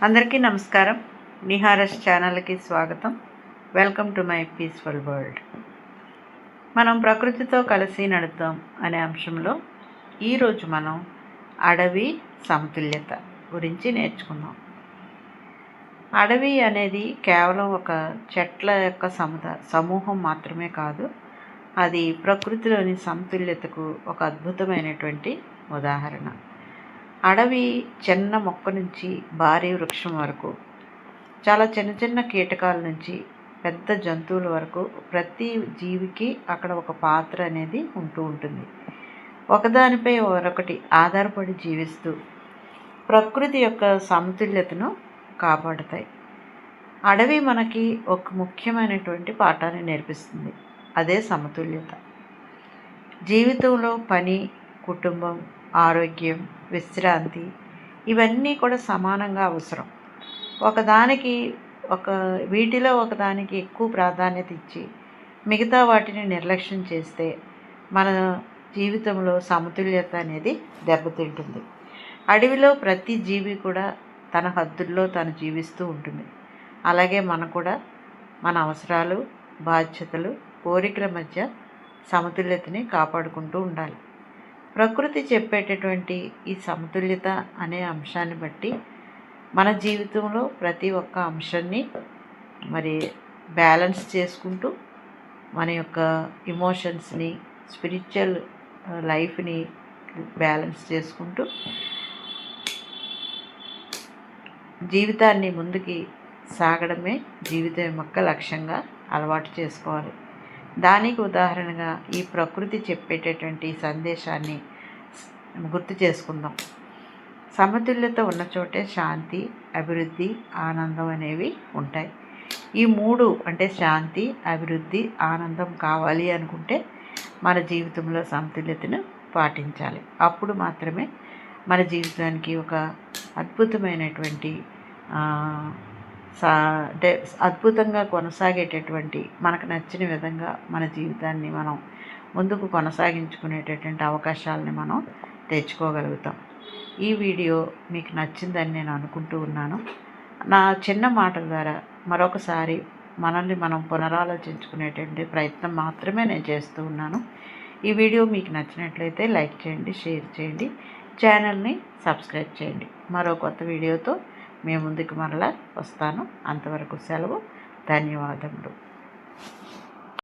అందరికీ నమస్కారం. నిహారస్ ఛానల్కి స్వాగతం. Welcome to my peaceful world. మనం ప్రకృతితో కలిసి నడుద్దాం అనే అంశంలో ఈరోజు మనం అడవి సమతుల్యత గురించి నేర్చుకుందాం. అడవి అనేది కేవలం ఒక చెట్ల యొక్క సమూహం మాత్రమే కాదు, అది ప్రకృతిలోని సమతుల్యతకు ఒక అద్భుతమైనటువంటి ఉదాహరణ. అడవి చిన్న మొక్క నుంచి భారీ వృక్షం వరకు, చాలా చిన్న చిన్న కీటకాల నుంచి పెద్ద జంతువుల వరకు ప్రతి జీవికి అక్కడ ఒక పాత్ర అనేది ఉంటూ ఉంటుంది. ఒకదానిపై మరొకటి ఆధారపడి జీవిస్తూ ప్రకృతి యొక్క సమతుల్యతను కాపాడుతాయి. అడవి మనకి ఒక ముఖ్యమైనటువంటి పాఠాన్ని నేర్పిస్తుంది, అదే సమతుల్యత. జీవితంలో పని, కుటుంబం, ఆరోగ్యం, విశ్రాంతి ఇవన్నీ కూడా సమానంగా అవసరం. వీటిలో ఒకదానికి ఎక్కువ ప్రాధాన్యత ఇచ్చి మిగతా వాటిని నిర్లక్ష్యం చేస్తే మన జీవితంలో సమతుల్యత అనేది దెబ్బతింటుంది. అడవిలో ప్రతి జీవి కూడా తన హద్దుల్లో తను జీవిస్తూ ఉంటుంది. అలాగే మనం కూడా మన అవసరాలు, బాధ్యతలు, కోరికల మధ్య సమతుల్యతని కాపాడుకుంటూ ఉండాలి. ప్రకృతి చెప్పేటటువంటి ఈ సమతుల్యత అనే అంశాన్ని బట్టి మన జీవితంలో ప్రతి ఒక్క అంశాన్ని బ్యాలెన్స్ చేసుకుంటూ మన యొక్క ఎమోషన్స్ని, స్పిరిచువల్ లైఫ్ని బ్యాలెన్స్ చేసుకుంటూ జీవితాన్ని ముందుకి సాగడమే జీవితం యొక్క లక్ష్యంగా అలవాటు చేసుకోవాలి. దానికి ఉదాహరణగా ఈ ప్రకృతి చెప్పేటటువంటి సందేశాన్ని గుర్తు చేసుకుందాం. సమతుల్యత ఉన్న చోటే శాంతి, అభివృద్ధి, ఆనందం అనేవి ఉంటాయి. ఈ మూడు అంటే శాంతి, అభివృద్ధి, ఆనందం కావాలి అనుకుంటే మన జీవితంలో సమతుల్యతను పాటించాలి. అప్పుడు మాత్రమే మన జీవితానికి ఒక అద్భుతమైనటువంటి అద్భుతంగా కొనసాగేటటువంటి, మనకు నచ్చిన విధంగా మన జీవితాన్ని మనం ముందుకు కొనసాగించుకునేటటువంటి అవకాశాలని మనం తెచ్చుకోగలుగుతాం. ఈ వీడియో మీకు నచ్చిందని నేను అనుకుంటూ ఉన్నాను. నా చిన్న మాటల ద్వారా మరొకసారి మనల్ని మనం పునరాలోచించుకునేటువంటి ప్రయత్నం మాత్రమే నేను చేస్తూ ఉన్నాను. ఈ వీడియో మీకు నచ్చినట్లయితే లైక్ చేయండి, షేర్ చేయండి, ఛానల్ని సబ్స్క్రైబ్ చేయండి. మరో కొత్త వీడియోతో మేము ముందుకు మరలా వస్తాను. అంతవరకు సెలవు. ధన్యవాదములు.